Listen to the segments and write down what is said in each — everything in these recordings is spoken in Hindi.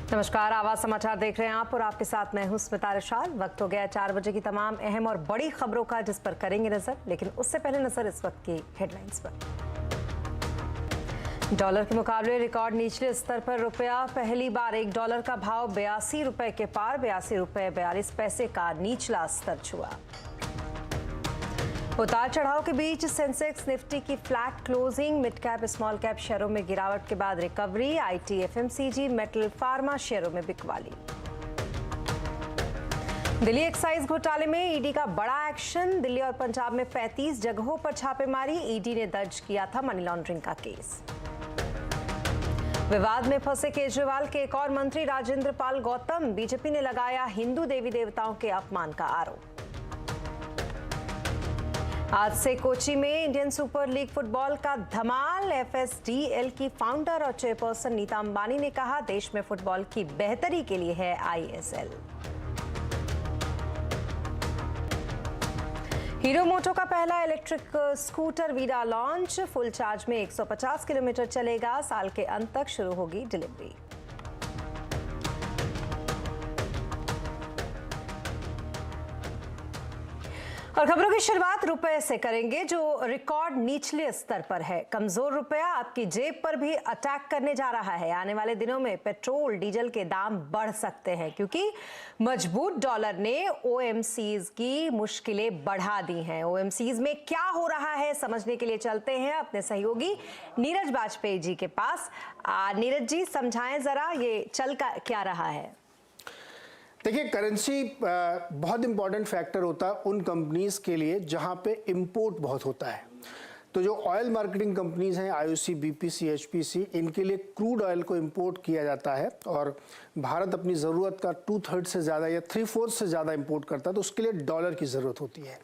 नमस्कार, आवाज समाचार देख रहे हैं आप और आपके साथ मैं हूं स्मिता रिशाल। वक्त हो गया 4 बजे की तमाम अहम और बड़ी खबरों का जिस पर करेंगे नजर, लेकिन उससे पहले नजर इस वक्त की हेडलाइंस पर। डॉलर के मुकाबले रिकॉर्ड निचले स्तर पर रुपया। पहली बार $1 का भाव 82 रुपए के पार, 82 रुपए 42 पैसे का निचला स्तर छुआ। उतार चढ़ाव के बीच सेंसेक्स निफ्टी की flat closing. Mid cap small cap शेयरों में गिरावट के बाद recovery. IT, FMCG, metal, pharma शेयरों में बिकवाली। दिल्ली एक्साइज घोटाले में ईडी का बड़ा एक्शन। दिल्ली और पंजाब में 35 जगहों पर छापेमारी। ईडी ने दर्ज किया था मनी लॉन्ड्रिंग का केस। विवाद में फंसे केजरीवाल के एक और मंत्री राजेंद्र पाल गौतम। बीजेपी ने लगाया हिंदू देवी देवताओं के अपमान का आरोप। आज से कोची में इंडियन सुपर लीग फुटबॉल का धमाल। एफएसडीएल की फाउंडर और चेयरपर्सन नीता अंबानी ने कहा, देश में फुटबॉल की बेहतरी के लिए है आईएसएल। हीरो मोटो का पहला electric scooter Vida launch. Full charge में 150 किलोमीटर चलेगा। साल के अंत तक शुरू होगी डिलीवरी। और खबरों की शुरुआत रुपए से करेंगे, जो रिकॉर्ड निचले स्तर पर है। कमजोर रुपया आपकी जेब पर भी अटैक करने जा रहा है। आने वाले दिनों में पेट्रोल डीजल के दाम बढ़ सकते हैं, क्योंकि मजबूत डॉलर ने ओएमसीज की मुश्किलें बढ़ा दी हैं। ओएमसीज में क्या हो रहा है समझने के लिए चलते हैं अपने सहयोगी नीरज बाजपेयी जी के पास। नीरज जी, समझाएं जरा, ये चल क्या रहा है। देखिए, करेंसी बहुत इंपॉर्टेंट फैक्टर होता है उन कंपनीज के लिए जहां पे इंपोर्ट बहुत होता है। तो जो ऑयल मार्केटिंग कंपनीज हैं, आईओसी, बीपीसी, एचपीसी, इनके लिए क्रूड ऑयल को इंपोर्ट किया जाता है और भारत अपनी ज़रूरत का 2/3 से ज़्यादा या 3/4 से ज़्यादा इंपोर्ट करता है, तो उसके लिए डॉलर की ज़रूरत होती है।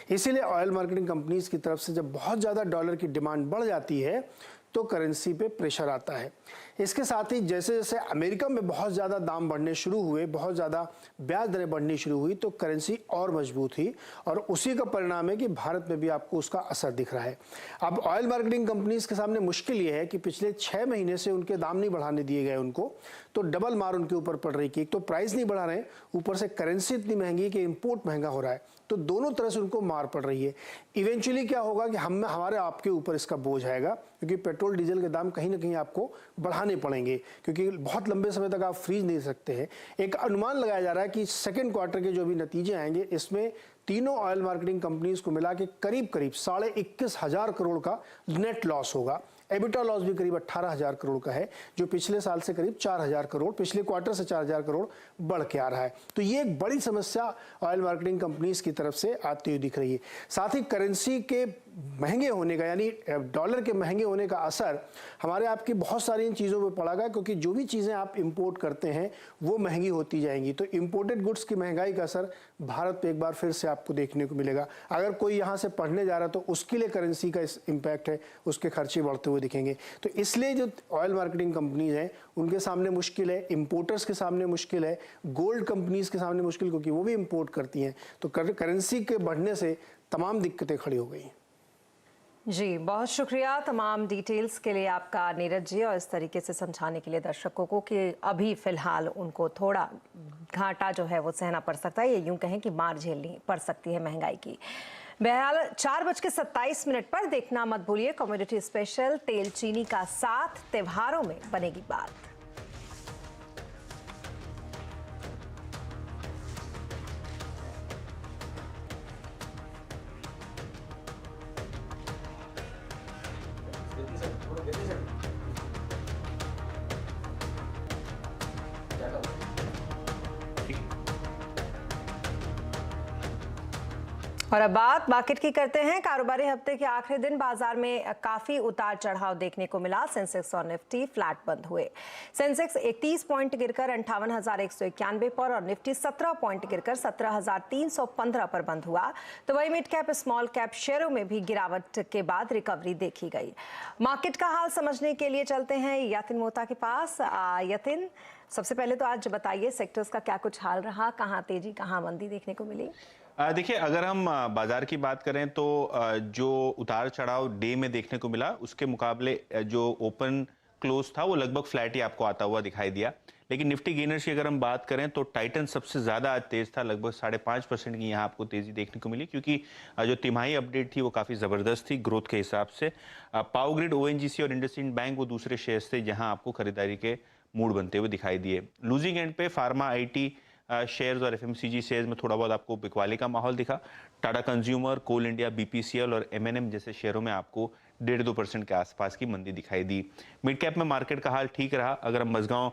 इसीलिए ऑयल मार्केटिंग कंपनीज की तरफ से जब बहुत ज़्यादा डॉलर की डिमांड बढ़ जाती है तो करेंसी पे प्रेशर आता है। इसके साथ ही जैसे जैसे अमेरिका में बहुत ज़्यादा दाम बढ़ने शुरू हुए, बहुत ज़्यादा ब्याज दरें बढ़नी शुरू हुई, तो करेंसी और मजबूत हुई और उसी का परिणाम है कि भारत में भी आपको उसका असर दिख रहा है। अब ऑयल मार्केटिंग कंपनीज के सामने मुश्किल ये है कि पिछले 6 महीने से उनके दाम नहीं बढ़ाने दिए गए उनको, तो डबल मार उनके ऊपर पड़ रही कि एक तो प्राइस नहीं बढ़ा रहे, ऊपर से करेंसी इतनी महंगी है कि इम्पोर्ट महंगा हो रहा है, तो दोनों तरह से उनको मार पड़ रही है। इवेंचुअली क्या होगा कि हमारे आपके ऊपर इसका बोझ आएगा, क्योंकि पेट्रोल डीजल के दाम कहीं ना कहीं आपको बढ़ाने पड़ेंगे, क्योंकि बहुत लंबे समय तक आप फ्रीज नहीं सकते हैं। एक अनुमान लगाया जा रहा है कि सेकंड क्वार्टर के जो भी नतीजे आएंगे, इसमें तीनों ऑयल मार्केटिंग कंपनीज को मिला के करीब 21,500 करोड़ का नेट लॉस होगा। एबिटा लॉस भी करीब 18,000 करोड़ का है, जो पिछले साल से करीब 4,000 करोड़, पिछले क्वार्टर से 4,000 करोड़ बढ़ के आ रहा है। तो ये एक बड़ी समस्या ऑयल मार्केटिंग कंपनीज की तरफ से आती हुई दिख रही है। साथ ही करेंसी के महंगे होने का, यानी डॉलर के महंगे होने का असर हमारे आपकी बहुत सारी इन चीज़ों पर पड़ेगा, क्योंकि जो भी चीज़ें आप इंपोर्ट करते हैं वो महंगी होती जाएंगी। तो इंपोर्टेड गुड्स की महंगाई का असर भारत पे एक बार फिर से आपको देखने को मिलेगा। अगर कोई यहाँ से पढ़ने जा रहा है तो उसके लिए करेंसी का इम्पैक्ट है, उसके खर्चे बढ़ते हुए दिखेंगे। तो इसलिए जो ऑयल मार्केटिंग कंपनीज हैं उनके सामने मुश्किल है, इंपोर्टर्स के सामने मुश्किल है, गोल्ड कंपनीज के सामने मुश्किल, क्योंकि वो भी इंपोर्ट करती हैं। तो करेंसी के बढ़ने से तमाम दिक्कतें खड़ी हो गई। जी, बहुत शुक्रिया तमाम डिटेल्स के लिए आपका नीरज जी, और इस तरीके से समझाने के लिए दर्शकों को कि अभी फिलहाल उनको थोड़ा घाटा जो है वो सहना पड़ सकता है, ये यूं कहें कि मार झेलनी पड़ सकती है महंगाई की। बहरहाल 4:27 पर देखना मत भूलिए कमोडिटी स्पेशल, तेल चीनी का साथ त्योहारों में बनेगी बात। और अब बात मार्केट की करते हैं। कारोबारी हफ्ते के आखिरी दिन बाजार में काफी उतार चढ़ाव देखने को मिला। सेंसेक्स और निफ्टी फ्लैट बंद हुए। सेंसेक्स 31 पॉइंट गिरकर 58,191 पर और निफ्टी 17 पॉइंट गिरकर 17,315 पर बंद हुआ। तो वही मिड कैप स्मॉल कैप शेयरों में भी गिरावट के बाद रिकवरी देखी गई। मार्केट का हाल समझने के लिए चलते हैं यतिन मोहता के पास। यतिन, सबसे पहले तो आज बताइए सेक्टर्स का क्या कुछ हाल रहा, कहाँ तेजी कहाँ मंदी देखने को मिली? देखिए, अगर हम बाजार की बात करें तो जो उतार चढ़ाव डे में देखने को मिला उसके मुकाबले जो ओपन क्लोज था वो लगभग फ्लैट ही आपको आता हुआ दिखाई दिया। लेकिन निफ्टी गेनर्स की अगर हम बात करें तो टाइटन सबसे ज्यादा आज तेज था, लगभग 5.5% की यहाँ आपको तेजी देखने को मिली, क्योंकि जो तिमाही अपडेट थी वो काफी जबरदस्त थी ग्रोथ के हिसाब से। पावर ग्रिड, ओएनजीसी और इंडसइंड बैंक वो दूसरे शेयर्स थे जहां आपको खरीदारी के मूड बनते हुए दिखाई दिए। लूजिंग एंड पे फार्मा, आईटी शेयर्स और एफएमसीजी शेयर्स में थोड़ा बहुत आपको बिकवाली का माहौल दिखा। टाटा कंज्यूमर, कोल इंडिया, बीपीसीएल और एमएनएम जैसे शेयरों में आपको 1.5-2% के आसपास की मंदी दिखाई दी। मिड कैप में मार्केट का हाल ठीक रहा। अगर हम मजगांव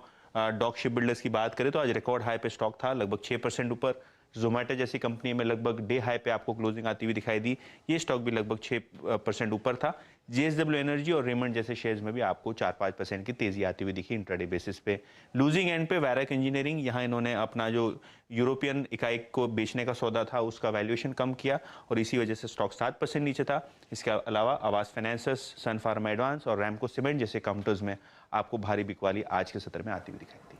डॉक शिप बिल्डर्स की बात करें तो आज रिकॉर्ड हाई पे स्टॉक था, लगभग 6% ऊपर। जोमेटो जैसी कंपनी में लगभग डे हाई पे आपको क्लोजिंग आती हुई दिखाई दी, ये स्टॉक भी लगभग 6% ऊपर था। जेएसडब्ल्यू एनर्जी और रेमंड जैसे शेयर्स में भी आपको 4-5% की तेजी आती हुई दिखी इंट्राडे बेसिस पे। लूजिंग एंड पे वैरक इंजीनियरिंग, यहाँ इन्होंने अपना जो यूरोपियन इकाई को बेचने का सौदा था उसका वैल्यूएशन कम किया और इसी वजह से स्टॉक 7% नीचे था। इसके अलावा आवास फाइनेंसर्स, सन फार्मा एडवांस और रैमको सीमेंट जैसे काउंटर्स में आपको भारी बिकवाली आज के सत्र में आती हुई दिखाई दी।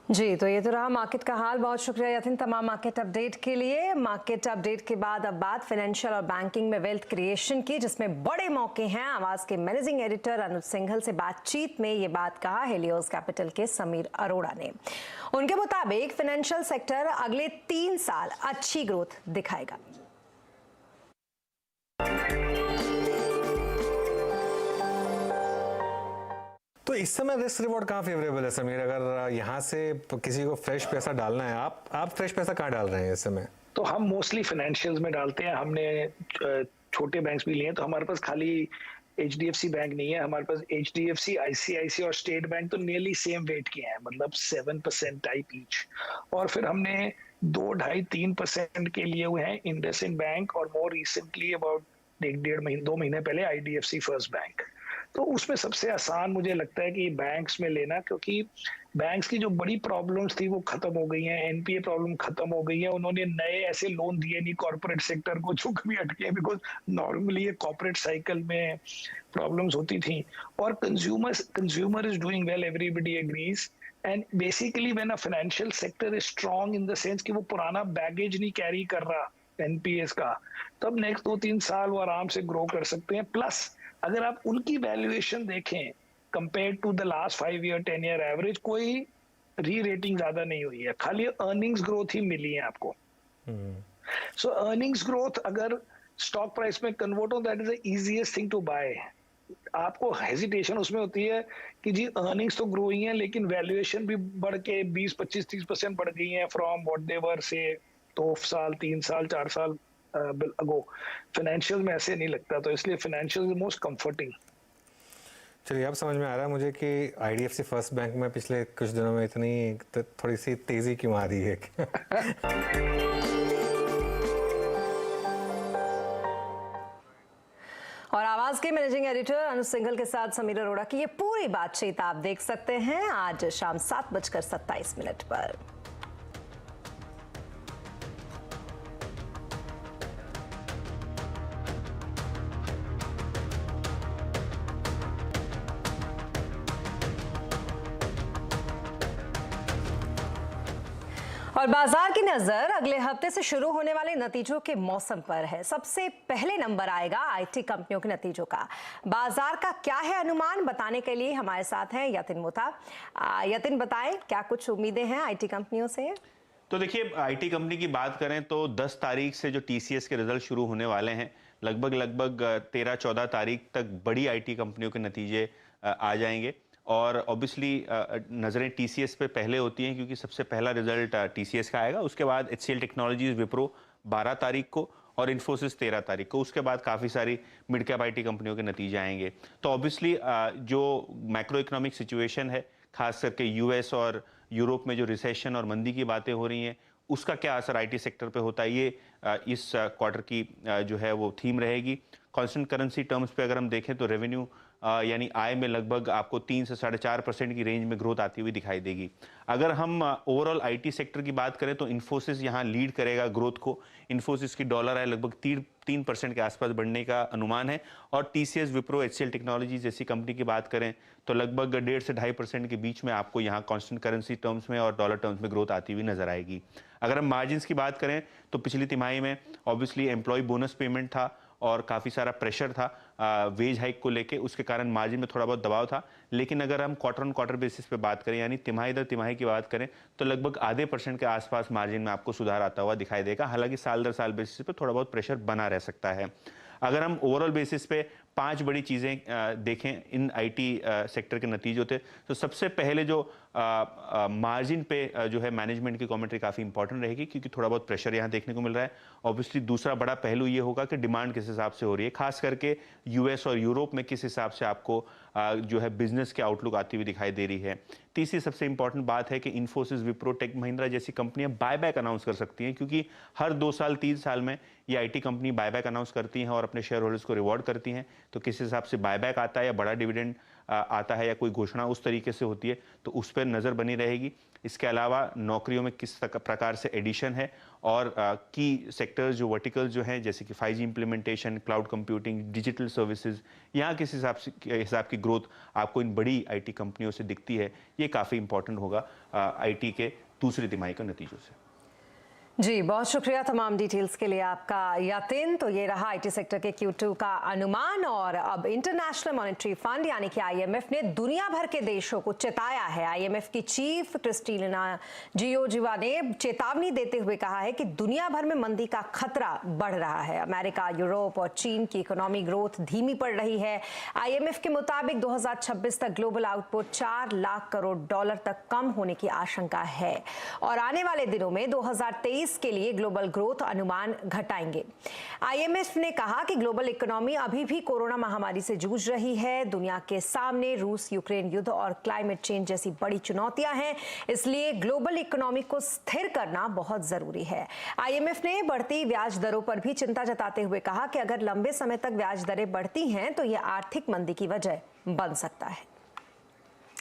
जी, तो ये तो रहा मार्केट का हाल। बहुत शुक्रिया यतिन तमाम मार्केट अपडेट के लिए। मार्केट अपडेट के बाद अब बात फाइनेंशियल और बैंकिंग में वेल्थ क्रिएशन की, जिसमें बड़े मौके हैं। आवाज के मैनेजिंग एडिटर अनुज सिंघल से बातचीत में ये बात कहा हेलियोस कैपिटल के समीर अरोड़ा ने। उनके मुताबिक फाइनेंशियल सेक्टर अगले 3 साल अच्छी ग्रोथ दिखाएगा। तो इस समय रिस्क रिवॉर्ड कहाँ फेवरेबल है समीर? अगर यहाँ से किसी को फ्रेश पैसा डालना है, आप फ्रेश पैसा कहाँ डाल रहे हैं इस समय? तो हम मोस्टली फाइनेंशियल्स में डालते हैं। हमने छोटे बैंक्स भी लिए हैं, तो हमारे पास खाली एचडीएफसी बैंक नहीं है, हमारे पास एचडीएफसी, आईसीआईसी और स्टेट बैंक तो नियरली सेम वेट के हैं, मतलब 7% टाइप ईच। और फिर हमने 2-2.5-3% के लिए हुए हैं इंडसइंड बैंक और मोर रिसेंटली अबाउट 1-1.5 महीने पहले आईडीएफसी फर्स्ट बैंक। तो उसमें सबसे आसान मुझे लगता है कि बैंक्स में लेना, क्योंकि बैंक्स की जो बड़ी प्रॉब्लम्स थी वो खत्म हो गई हैं, एनपीए प्रॉब्लम खत्म हो गई है। उन्होंने नए ऐसे लोन दिए नहीं कॉर्पोरेट सेक्टर को जो कभी अटके, बिकॉज नॉर्मली ये कॉर्पोरेट साइकिल में प्रॉब्लम्स होती थी। और consumer is doing well, everybody agrees. And basically when a financial sector is strong in the sense कि वो पुराना बैगेज नहीं कैरी कर रहा एनपीएस का, तब नेक्स्ट 2-3 साल वो आराम से ग्रो कर सकते हैं। प्लस अगर आप उनकी वैल्यूएशन देखें compare to the last 5 year 10 year average, कोई री रेटिंग ज्यादा नहीं हुई है, खाली अर्निंग्स ग्रोथ ही मिली है आपको। सो अर्निंग्स ग्रोथ अगर स्टॉक प्राइस में कन्वर्ट हो, that is the easiest thing to buy. आपको हेजिटेशन उसमें होती है कि जी अर्निंग्स तो ग्रो ही है, लेकिन वैल्यूएशन भी बढ़ के 20-25-30% बढ़ गई है फ्रॉम व्हाट दे वर से 2 साल 3 साल 4 साल अगो। फाइनेंशियल में ऐसे नहीं लगता, तो इसलिए फाइनेंशियल इज मोस्ट कंफर्टिंग। चलिए, अब समझ में आ रहा है मुझे कि आईडीएफसी फर्स्ट बैंक में पिछले कुछ दिनों में इतनी थोड़ी सी तेजी क्यों आ रही है। और आवाज के मैनेजिंग एडिटर अनुज सिंघल के साथ समीर अरोड़ा की ये पूरी बातचीत आप देख सकते हैं आज शाम 7:27 पर। और बाजार की नजर अगले हफ्ते से शुरू होने वाले नतीजों के मौसम पर है। सबसे पहले नंबर आएगा आईटी कंपनियों के नतीजों का। बाजार का क्या है अनुमान, बताने के लिए हमारे साथ हैं यतिन मोथा। यतिन, बताएं क्या कुछ उम्मीदें हैं आईटी कंपनियों से? तो देखिए, आईटी कंपनी की बात करें तो 10 तारीख से जो टीसीएस के रिजल्ट शुरू होने वाले हैं, लगभग 13-14 तारीख तक बड़ी आईटी कंपनियों के नतीजे आ जाएंगे। और ऑब्वियसली नजरें टीसीएस पे पहले होती हैं क्योंकि सबसे पहला रिजल्ट टीसीएस का आएगा। उसके बाद एचसीएल टेक्नोलॉजीज, विप्रो 12 तारीख को और इन्फोसिस 13 तारीख को। उसके बाद काफ़ी सारी मिड कैप आईटी कंपनियों के नतीजे आएंगे। तो ऑब्वियसली जो मैक्रो इकोनॉमिक सिचुएशन है, खास करके यूएस और यूरोप में जो रिसेशन और मंदी की बातें हो रही हैं, उसका क्या असर आईटी सेक्टर पे होता है, ये इस क्वार्टर की जो है वो थीम रहेगी। कांस्टेंट करेंसी टर्म्स पे अगर हम देखें तो रेवेन्यू यानी आय में लगभग आपको 3 से 4.5% की रेंज में ग्रोथ आती हुई दिखाई देगी। अगर हम ओवरऑल आईटी सेक्टर की बात करें तो इन्फोसिस यहाँ लीड करेगा ग्रोथ को। इन्फोसिस की डॉलर आय लगभग 3% के आसपास बढ़ने का अनुमान है। और टीसीएस, विप्रो, एचसीएल टेक्नोलॉजी जैसी कंपनी की बात करें तो लगभग 1.5 से 2.5% के बीच में आपको यहाँ कांस्टेंट करेंसी टर्म्स में और डॉलर टर्म्स में ग्रोथ आती हुई नजर आएगी। अगर हम मार्जिन की बात करें तो पिछली तिमाही में ऑब्वियसली एम्प्लॉय बोनस पेमेंट था और काफ़ी सारा प्रेशर था वेज हाइक को लेके, उसके कारण मार्जिन में थोड़ा बहुत दबाव था। लेकिन अगर हम क्वार्टर ऑन क्वार्टर बेसिस पे बात करें, यानी तिमाही दर तिमाही की बात करें, तो लगभग आधे % के आसपास मार्जिन में आपको सुधार आता हुआ दिखाई देगा। हालांकि साल दर साल बेसिस पे थोड़ा बहुत प्रेशर बना रह सकता है। अगर हम ओवरऑल बेसिस पे 5 बड़ी चीज़ें देखें इन आईटी सेक्टर के नतीजों थे, तो सबसे पहले जो मार्जिन पे जो है मैनेजमेंट की कमेंट्री काफ़ी इंपॉर्टेंट रहेगी, क्योंकि थोड़ा बहुत प्रेशर यहाँ देखने को मिल रहा है। ऑब्वियसली दूसरा बड़ा पहलू ये होगा कि डिमांड किस हिसाब से हो रही है, खास करके यूएस और यूरोप में किस हिसाब से आपको जो है बिजनेस की आउटलुक आती हुई दिखाई दे रही है। तीसरी सबसे इंपॉर्टेंट बात है कि इन्फोसिस, विप्रो, टेक महिंद्रा जैसी कंपनियां बायबैक अनाउंस कर सकती हैं, क्योंकि हर 2 साल 3 साल में ये आईटी कंपनी बायबैक अनाउंस करती हैं और अपने शेयर होल्डर्स को रिवॉर्ड करती हैं। तो किस हिसाब से बायबैक आता है या बड़ा डिविडेंड आता है या कोई घोषणा उस तरीके से होती है, तो उस पर नज़र बनी रहेगी। इसके अलावा नौकरियों में किस प्रकार से एडिशन है और की सेक्टर्स जो वर्टिकल्स जो हैं, जैसे कि 5G implementation, cloud computing, digital services, यहाँ किस हिसाब की ग्रोथ आपको इन बड़ी आईटी कंपनियों से दिखती है, ये काफ़ी इंपॉर्टेंट होगा आईटी के दूसरी तिमाही के नतीजों से। जी, बहुत शुक्रिया तमाम डिटेल्स के लिए आपका यातिन। तो ये रहा आईटी सेक्टर के Q2 का अनुमान। और अब इंटरनेशनल मॉनेटरी फंड यानी कि IMF ने दुनिया भर के देशों को चेताया है। IMF की चीफ क्रिस्टिना जियोर्जिवा ने चेतावनी देते हुए कहा है कि दुनिया भर में मंदी का खतरा बढ़ रहा है। अमेरिका, यूरोप और चीन की इकोनॉमी ग्रोथ धीमी पड़ रही है। IMF के मुताबिक 2026 तक ग्लोबल आउटपुट $4 लाख करोड़ तक कम होने की आशंका है और आने वाले दिनों में 2023 के लिए ग्लोबल ग्रोथ अनुमान घटाएंगे। IMF ने कहा कि ग्लोबल इकोनॉमी अभी भी कोरोना महामारी से जूझ रही है। दुनिया के सामने रूस यूक्रेन युद्ध और क्लाइमेट चेंज जैसी बड़ी चुनौतियां हैं, इसलिए ग्लोबल इकोनॉमी को स्थिर करना बहुत जरूरी है। IMF ने बढ़ती ब्याज दरों पर भी चिंता जताते हुए कहा कि अगर लंबे समय तक ब्याज दरें बढ़ती हैं तो यह आर्थिक मंदी की वजह बन सकता है।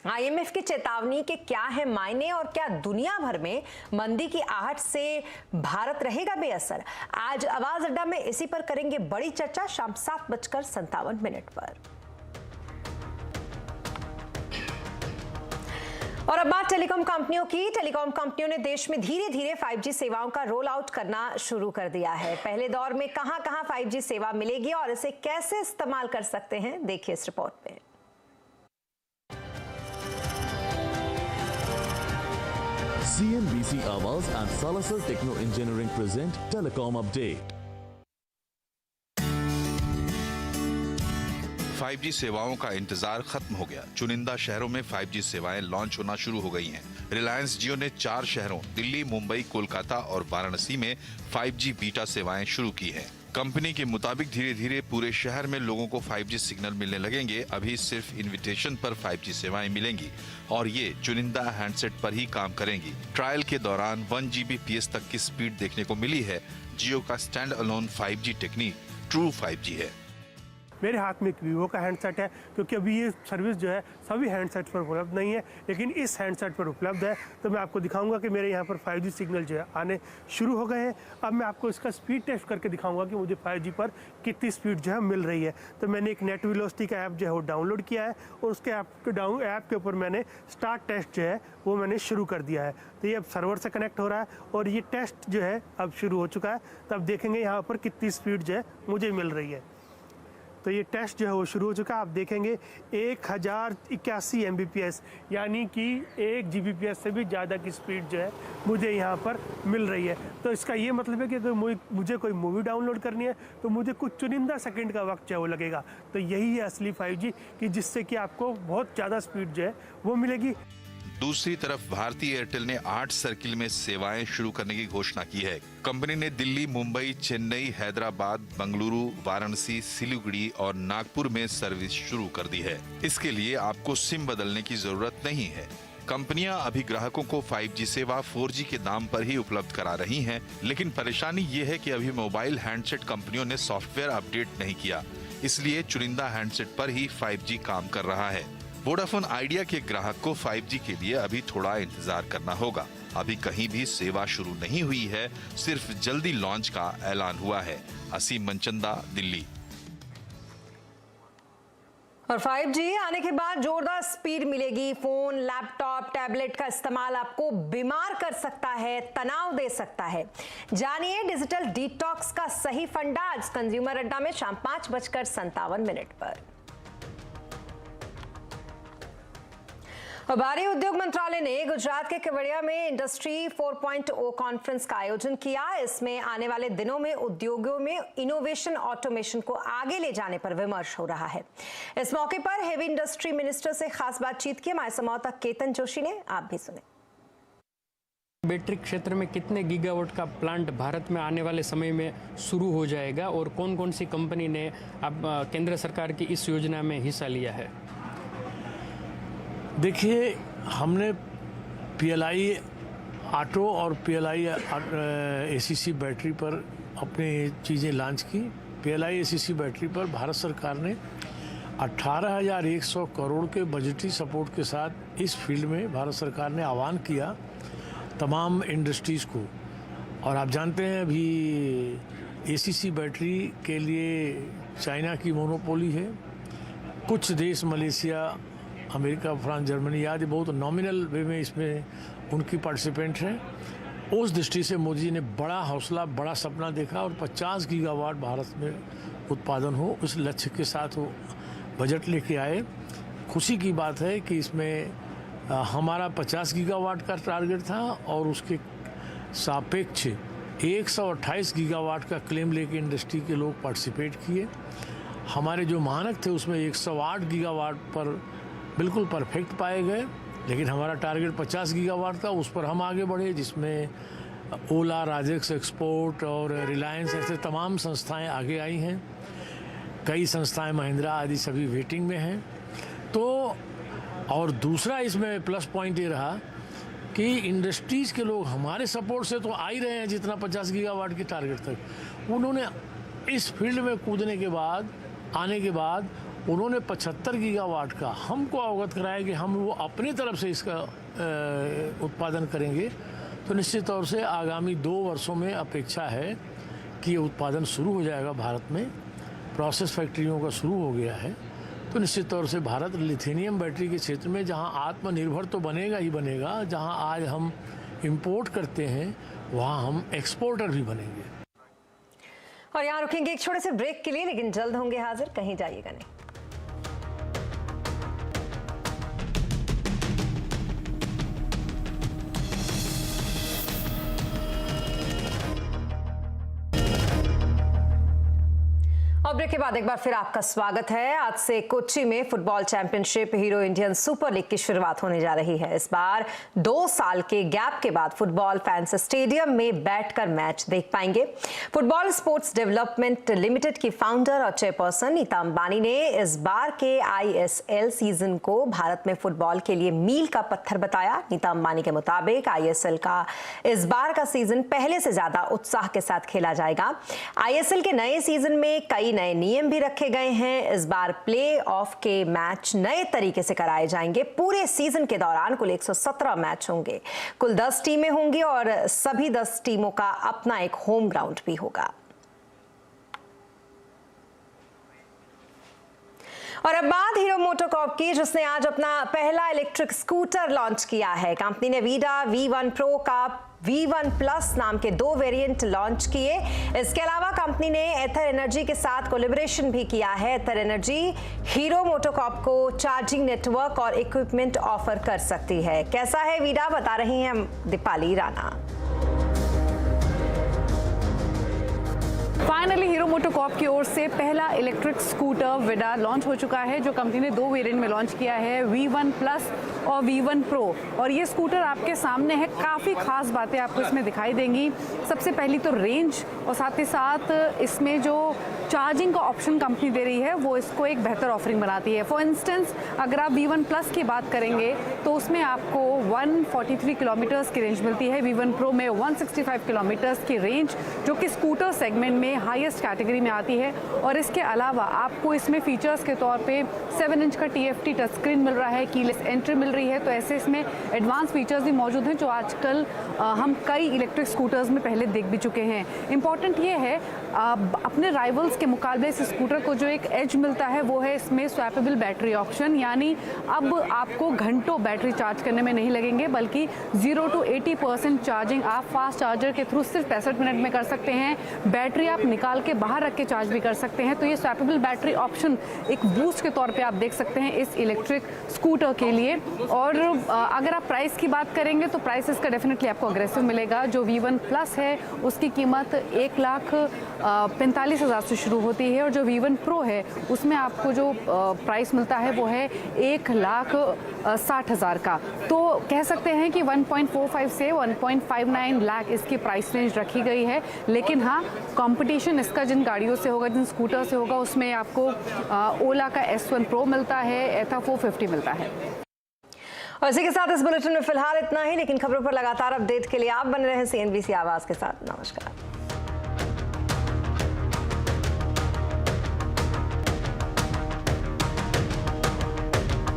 IMF की चेतावनी के क्या है मायने और क्या दुनिया भर में मंदी की आहट से भारत रहेगा बेअसर? आज आवाज अड्डा में इसी पर करेंगे बड़ी चर्चा शाम 7:57 पर। और अब बात टेलीकॉम कंपनियों की। टेलीकॉम कंपनियों ने देश में धीरे धीरे 5G सेवाओं का रोल आउट करना शुरू कर दिया है। पहले दौर में कहां-कहां 5G सेवा मिलेगी और इसे कैसे इस्तेमाल कर सकते हैं, देखिए इस रिपोर्ट में। CNBC Awaaz and Salazar Techno Engineering present Telecom Update. 5G सेवाओं का इंतजार खत्म हो गया। चुनिंदा शहरों में 5G सेवाएं लॉन्च होना शुरू हो गई हैं। रिलायंस जियो ने 4 शहरों दिल्ली, मुंबई, कोलकाता और वाराणसी में 5G बीटा सेवाएं शुरू की हैं। कंपनी के मुताबिक धीरे धीरे पूरे शहर में लोगों को 5G सिग्नल मिलने लगेंगे। अभी सिर्फ इनविटेशन पर 5G सेवाएं मिलेंगी और ये चुनिंदा हैंडसेट पर ही काम करेंगी। ट्रायल के दौरान 1 Gbps तक की स्पीड देखने को मिली है। जियो का stand alone 5G technique true 5G है। मेरे हाथ में एक वीवो का हैंडसेट है, क्योंकि अभी ये सर्विस जो है सभी हैंडसेट पर उपलब्ध नहीं है, लेकिन इस हैंडसेट पर उपलब्ध है। तो मैं आपको दिखाऊंगा कि मेरे यहाँ पर 5G सिग्नल जो है आने शुरू हो गए हैं। अब मैं आपको इसका स्पीड टेस्ट करके दिखाऊंगा कि मुझे 5G पर कितनी स्पीड जो है मिल रही है। तो मैंने एक नेट वेलोसिटी का ऐप जो है वो डाउनलोड किया है और उसके ऐप के ऊपर मैंने स्टार्ट टेस्ट जो है वो मैंने शुरू कर दिया है। तो ये अब सर्वर से कनेक्ट हो रहा है और ये टेस्ट जो है अब शुरू हो चुका है। तो अब देखेंगे यहाँ पर कितनी स्पीड जो है मुझे मिल रही है। तो ये टेस्ट जो है वो शुरू हो चुका है। आप देखेंगे 1081 Mbps यानी कि 1 Gbps से भी ज़्यादा की स्पीड जो है मुझे यहाँ पर मिल रही है। तो इसका ये मतलब है कि अगर मुझे कोई मूवी डाउनलोड करनी है तो मुझे कुछ चुनिंदा सेकंड का वक्त जो है वो लगेगा। तो यही है असली 5G कि जिससे कि आपको बहुत ज़्यादा स्पीड जो है वो मिलेगी। दूसरी तरफ भारतीय एयरटेल ने 8 सर्किल में सेवाएं शुरू करने की घोषणा की है। कंपनी ने दिल्ली, मुंबई, चेन्नई, हैदराबाद, बेंगलुरु, वाराणसी, सिलीगुड़ी और नागपुर में सर्विस शुरू कर दी है। इसके लिए आपको सिम बदलने की जरूरत नहीं है। कंपनियां अभी ग्राहकों को 5G सेवा 4G के दाम पर ही उपलब्ध करा रही हैं, लेकिन परेशानी ये है कि अभी मोबाइल हैंडसेट कंपनियों ने सॉफ्टवेयर अपडेट नहीं किया, इसलिए चुनिंदा हैंडसेट पर ही 5G काम कर रहा है। वोडाफोन आइडिया के ग्राहक को 5G के लिए अभी थोड़ा इंतजार करना होगा। अभी कहीं भी सेवा शुरू नहीं हुई है, सिर्फ जल्दी लॉन्च का ऐलान हुआ है। असीम मनचंदा, दिल्ली। और 5G आने के बाद जोरदार स्पीड मिलेगी। फोन, लैपटॉप, टैबलेट का इस्तेमाल आपको बीमार कर सकता है, तनाव दे सकता है। जानिए डिजिटल डिटॉक्स का सही फंडा आज कंज्यूमर अड्डा में शाम 5:57 पर। और भारी उद्योग मंत्रालय ने गुजरात के केवड़िया में इंडस्ट्री 4.0 कॉन्फ्रेंस का आयोजन किया। इसमें आने वाले दिनों में उद्योगों में इनोवेशन, ऑटोमेशन को आगे ले जाने पर विमर्श हो रहा है। इस मौके पर हेवी इंडस्ट्री मिनिस्टर से खास बातचीत की हमारे संवाददाता केतन जोशी ने, आप भी सुने। बैटरी क्षेत्र में कितने गीगावाट का प्लांट भारत में आने वाले समय में शुरू हो जाएगा और कौन कौन सी कंपनी ने अब केंद्र सरकार की इस योजना में हिस्सा लिया है? देखिए, हमने PLI ऑटो और PLI ACC बैटरी पर अपनी चीज़ें लॉन्च की। PLI ACC बैटरी पर भारत सरकार ने 18,100 करोड़ के बजटरी सपोर्ट के साथ इस फील्ड में भारत सरकार ने आह्वान किया तमाम इंडस्ट्रीज़ को। और आप जानते हैं अभी ACC बैटरी के लिए चाइना की मोनोपोली है। कुछ देश, मलेशिया, अमेरिका, फ्रांस, जर्मनी आदि बहुत नॉमिनल वे में इसमें उनकी पार्टिसिपेंट हैं। उस दृष्टि से मोदी जी ने बड़ा हौसला, बड़ा सपना देखा और 50 गीगावाट भारत में उत्पादन हो, उस लक्ष्य के साथ वो बजट लेके आए। खुशी की बात है कि इसमें हमारा 50 गीगावाट का टारगेट था और उसके सापेक्ष 128 गीगावाट का क्लेम लेके इंडस्ट्री के लोग पार्टिसिपेट किए। हमारे जो मानक थे उसमें 108 गीगावाट पर बिल्कुल परफेक्ट पाए गए, लेकिन हमारा टारगेट 50 गीगावाट था, उस पर हम आगे बढ़े, जिसमें ओला, राजेक्स एक्सपोर्ट और रिलायंस ऐसे तमाम संस्थाएं आगे आई हैं। कई संस्थाएं, महिंद्रा आदि सभी वेटिंग में हैं। तो और दूसरा इसमें प्लस पॉइंट ये रहा कि इंडस्ट्रीज़ के लोग हमारे सपोर्ट से तो आ ही रहे हैं जितना 50 गीगावाट की टारगेट तक। उन्होंने इस फील्ड में कूदने के बाद, आने के बाद उन्होंने 75 गीगावाट का हमको अवगत कराया कि हम वो अपनी तरफ से इसका उत्पादन करेंगे। तो निश्चित तौर से आगामी 2 वर्षों में अपेक्षा है कि ये उत्पादन शुरू हो जाएगा भारत में। प्रोसेस फैक्ट्रियों का शुरू हो गया है। तो निश्चित तौर से भारत लिथियम बैटरी के क्षेत्र में जहां आत्मनिर्भर तो बनेगा ही बनेगा, जहां आज हम इंपोर्ट करते हैं वहां हम एक्सपोर्टर भी बनेंगे। और यहाँ रुकेंगे एक छोटे से ब्रेक के लिए, लेकिन जल्द होंगे हाजिर, कहीं जाइएगा नहीं। और ब्रेक के बाद एक बार फिर आपका स्वागत है। आज से कोच्चि में football championship hero Indian super league की शुरुआत होने जा रही है। इस बार 2 साल के गैप के बाद फुटबॉल फैंस स्टेडियम में बैठकर मैच देख पाएंगे। फुटबॉल स्पोर्ट्स डेवलपमेंट लिमिटेड की फाउंडर और चेयरपर्सन नीता अंबानी ने इस बार के ISL सीजन को भारत में फुटबॉल के लिए मील का पत्थर बताया। नीता अंबानी के मुताबिक ISL का इस बार का सीजन पहले से ज्यादा उत्साह के साथ खेला जाएगा। ISL के नए सीजन में कई नए नियम भी रखे गए हैं। इस बार प्ले ऑफ के मैच नए तरीके से कराए जाएंगे। पूरे सीजन के दौरान कुल 117 मैच होंगे। कुल 10 टीमें होंगी और सभी 10 टीमों का अपना एक होम ग्राउंड भी होगा। और अब बात हीरो मोटोकॉर्प की, जिसने आज अपना पहला इलेक्ट्रिक स्कूटर लॉन्च किया है। कंपनी ने वीडा V1 प्रो का V1 प्लस नाम के 2 वेरिएंट लॉन्च किए। इसके अलावा कंपनी ने एथर एनर्जी के साथ कोलैबोरेशन भी किया है। एथर एनर्जी हीरो मोटोकॉर्प को चार्जिंग नेटवर्क और इक्विपमेंट ऑफर कर सकती है। कैसा है वीडा, बता रही हैं Deepali Rana. Finally hero MotoCorp की ओर से पहला इलेक्ट्रिक स्कूटर विडा लॉन्च हो चुका है, जो कंपनी ने 2 वेरिएंट में लॉन्च किया है, V1 प्लस और V1 प्रो। और ये स्कूटर आपके सामने है। काफ़ी खास बातें आपको इसमें दिखाई देंगी। सबसे पहली तो रेंज, और साथ ही साथ इसमें जो चार्जिंग का ऑप्शन कंपनी दे रही है वो इसको एक बेहतर ऑफरिंग बनाती है। फॉर इंस्टेंस अगर आप V1 प्लस की बात करेंगे तो उसमें आपको 143 किलोमीटर्स की रेंज मिलती है। V1 प्रो में 165 किलोमीटर्स की रेंज, जो कि स्कूटर सेगमेंट में में हाईएस्ट कैटेगरी में आती है। और इसके अलावा आपको इसमें फीचर्स के तौर पे 7 इंच का TFT टच स्क्रीन मिल रहा है, कीलेस एंट्री मिल रही है। तो ऐसे इसमें एडवांस फीचर्स भी मौजूद हैं जो आजकल हम कई इलेक्ट्रिक स्कूटर्स में पहले देख भी चुके हैं। इम्पॉर्टेंट ये है अपने राइवल्स के मुकाबले इस स्कूटर को जो एक एज मिलता है वो है इसमें स्वैपेबल बैटरी ऑप्शन, यानी अब आपको घंटों बैटरी चार्ज करने में नहीं लगेंगे, बल्कि 0 to 80% चार्जिंग आप फास्ट चार्जर के थ्रू सिर्फ 65 मिनट में कर सकते हैं। बैटरी आप निकाल के बाहर रख के चार्ज भी कर सकते हैं। तो ये स्वैपेबल बैटरी ऑप्शन एक बूस्ट के तौर पे आप देख सकते हैं इस इलेक्ट्रिक स्कूटर के लिए। और अगर आप प्राइस की बात करेंगे तो प्राइस इसका डेफिनेटली आपको अग्रेसिव मिलेगा। जो V1 प्लस है उसकी कीमत 1,45,000 से शुरू होती है और जो V1 Pro है उसमें आपको जो प्राइस मिलता है वो है 1,60,000 का। तो कह सकते हैं कि 1.45 से 1.59 लाख इसकी प्राइस रेंज रखी गई है। लेकिन हाँ, कंपटीशन इसका जिन गाड़ियों से होगा, जिन स्कूटर से होगा, उसमें आपको ओला का S1 Pro मिलता है, एथा 450 मिलता है। और इसी के साथ इस बुलेटिन में फिलहाल इतना ही, लेकिन खबरों पर लगातार अपडेट के लिए आप बने रहें CNBC आवाज के साथ। नमस्कार।